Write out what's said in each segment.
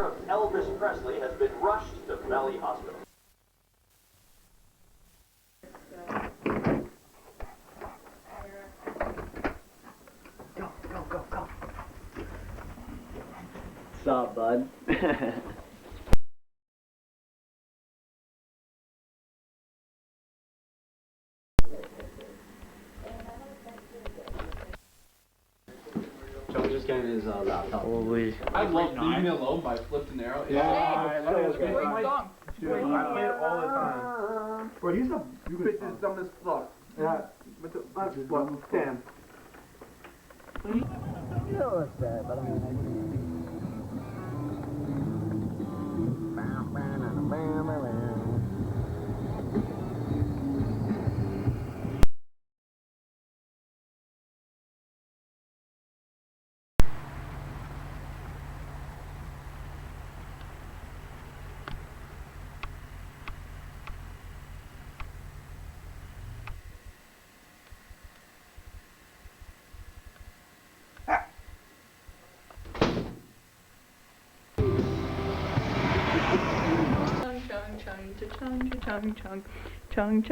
of Elvis Presley has been rushed to Valley Hospital. Go. What's up, bud? Joe just getting his laptop. Holy. I love Leave Me Alone by Flip the Narrow. Yeah, Where you great. gone? Dude, I play it all the time. Bro, he's a bitch is dumb as fuck. Yeah, but that's what. Damn. Chung.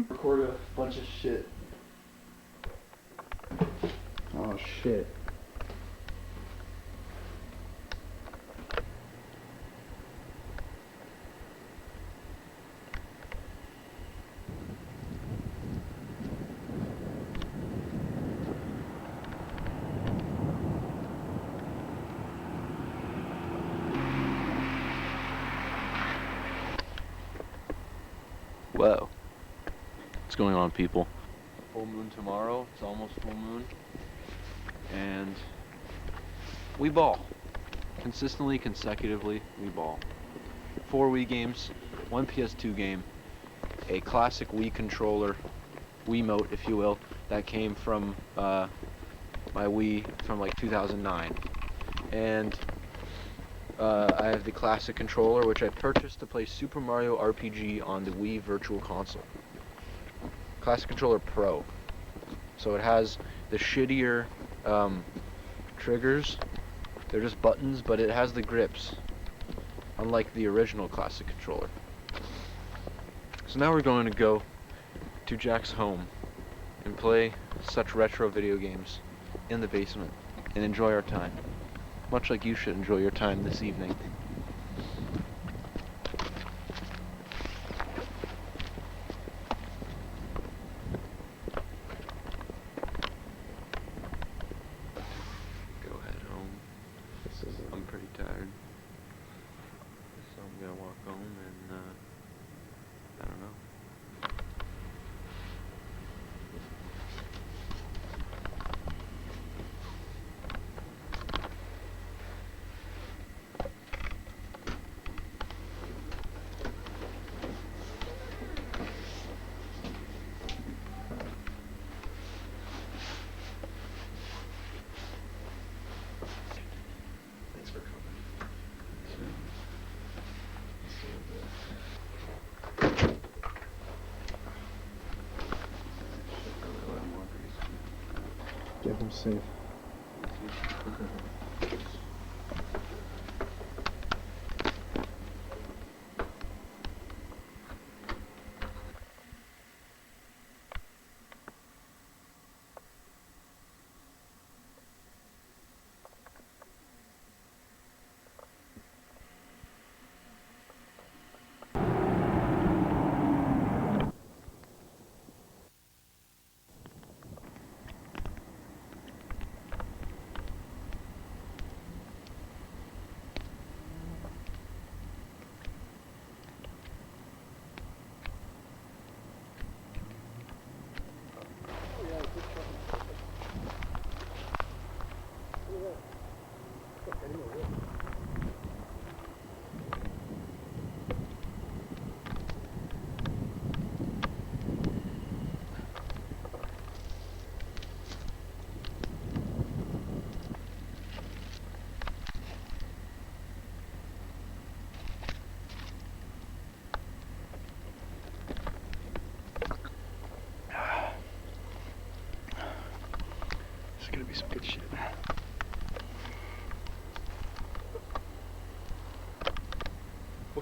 Record a bunch of shit. Oh shit. Whoa. What's going on, people? Full moon tomorrow. It's almost full moon. And we ball. Consistently, consecutively, we ball. 4 Wii games, 1 PS2 game, a classic Wii controller, Wiimote, if you will, that came from my Wii from like 2009. And I have the classic controller, which I purchased to play Super Mario RPG on the Wii Virtual Console. Classic Controller Pro. So it has the shittier triggers. They're just buttons, but it has the grips, unlike the original Classic Controller. So now we're going to go to Jack's home and play such retro video games in the basement and enjoy our time. Much like you should enjoy your time this evening. Go head home. I'm pretty tired. So I'm gonna walk home and, I don't know. Thanks for coming. Get him safe.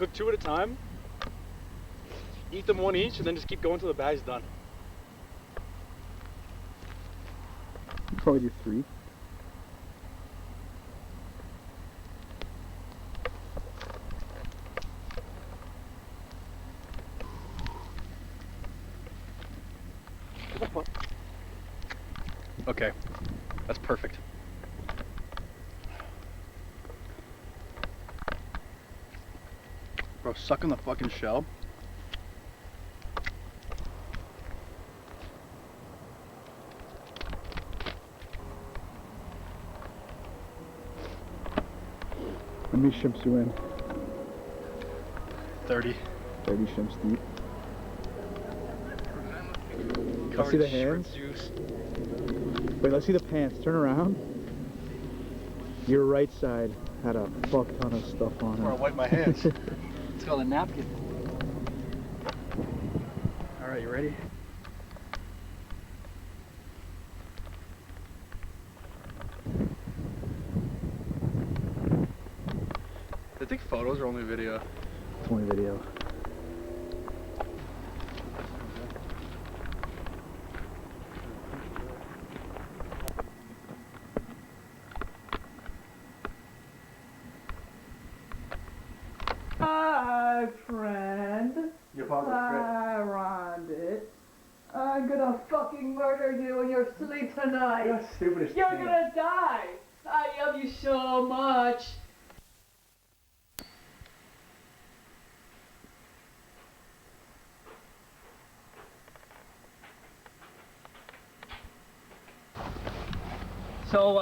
cook 2 at a time. Eat them 1 each, and then just keep going till the bag's done. Probably do 3. Okay, that's perfect. Bro, suck on the fucking shell. How many shrimps you in? 30. 30 shrimps deep. Let's see the hands. Juice. Wait, let's see the pants. Turn around. Your right side had a fuck ton of stuff on Before I it. wipe my hands. It's called a napkin. Alright, you ready? I think photos are only video. It's only video. Hi, friend. Your father's I rhymed it. I'm gonna fucking murder you in your sleep tonight. You're stupid as You're shit. gonna die. I love you so much. So,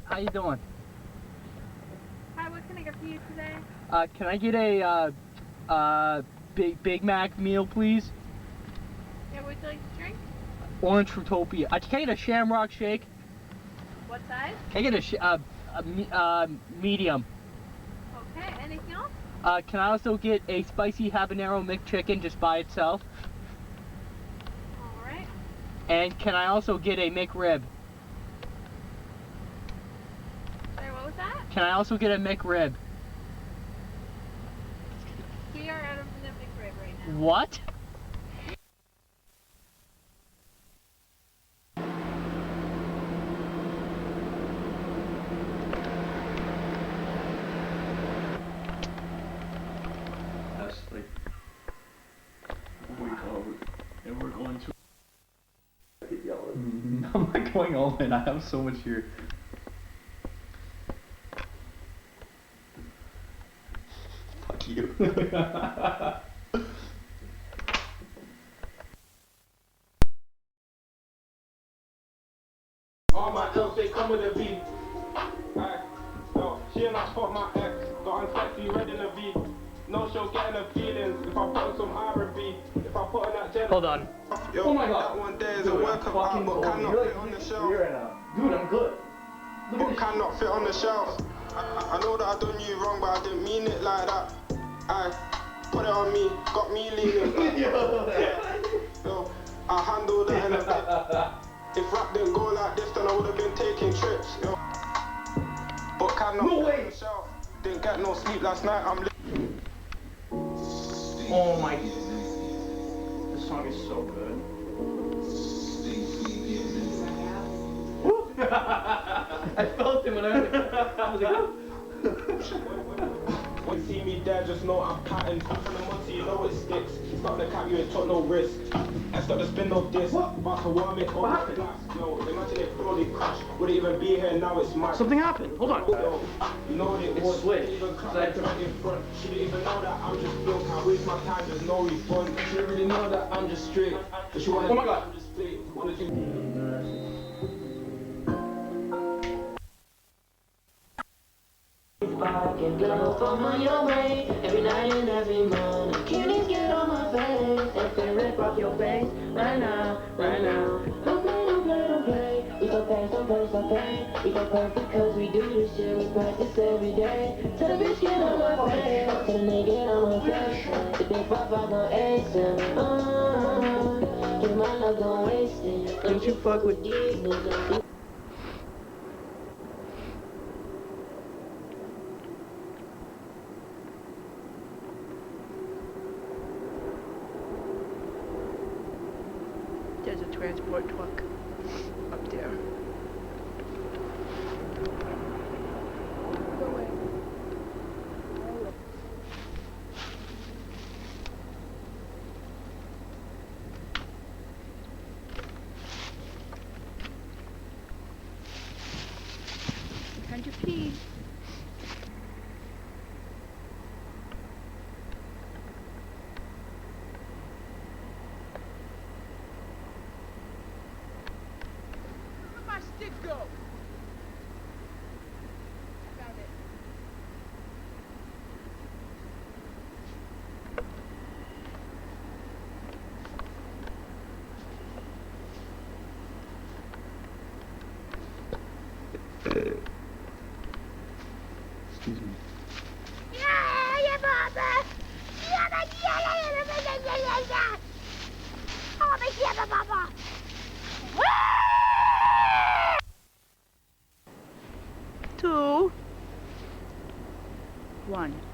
how you doing? Hi, what can I get for you today? Can I get a Big Mac meal, please? Yeah, what would you like to drink? Orange Fruitopia. Can I get a Shamrock Shake? What size? Can I get a medium? Okay, anything else? Can I also get a spicy habanero McChicken just by itself? Alright. And can I also get a McRib? Sorry, what was that? Can I also get a McRib? We are out of the McRib right now. What? That's like we go, and we're going to. I'm not going all in. I have so much here. Fuck you. All my L's, they come with a V. Aye. Yo, she and I spot my ex. Got unsexy red in a V. No show getting her feelings. If I put on some R&B. If I put on that gel. Hold on. Yo, Oh my God. that one day is a work of art, but cannot fit on the shelf. Dude, I'm good. Look at But this. cannot fit on the shelf. I know that I done you wrong, but I didn't mean it like that. Aye. Put it on me, got me leaning back. Yo, I handled that in a bit. If rap didn't go like this, then I would have been taking trips. Yo. But cannot No fit way. on the shelf. Didn't get no sleep last night. I'm Oh my. This song is so good. I felt it when I was like, When you see me there, just know I'm patterned. I'm from the multi, you know it sticks. Start the cap, you ain't took no risk. I start to spin no disc. About to warm it up with glass. Yo, imagine if Crowley crashed. Would it even be here now? It's mad. Something happened. Hold on. Yo, you know what it was. switched. Even clap like right in front. She didn't even know that I'm just broke. Can't waste my time, there's no refund. She didn't really know that I'm just straight. But she wanted Oh my God. I'm just straight. Wanna do Get blow from on your way every night and every morning. Cuties get on my face and finna rip off your face right now, right now. Don't play, don't play, don't play. We so pain, so pain, so pain. We so perfect cause we do this shit. We practice every day. Tell the bitch get on my face. Tell the nigga get on my face. The big 5-5 gon' ace him. Give my love gon' waste it. Don't you fuck with these niggas. There's a transport truck up there. Time to pee. Where'd my stick go? I found it. Excuse me. Yeah, Papa. Yeah, Papa. 2, 1.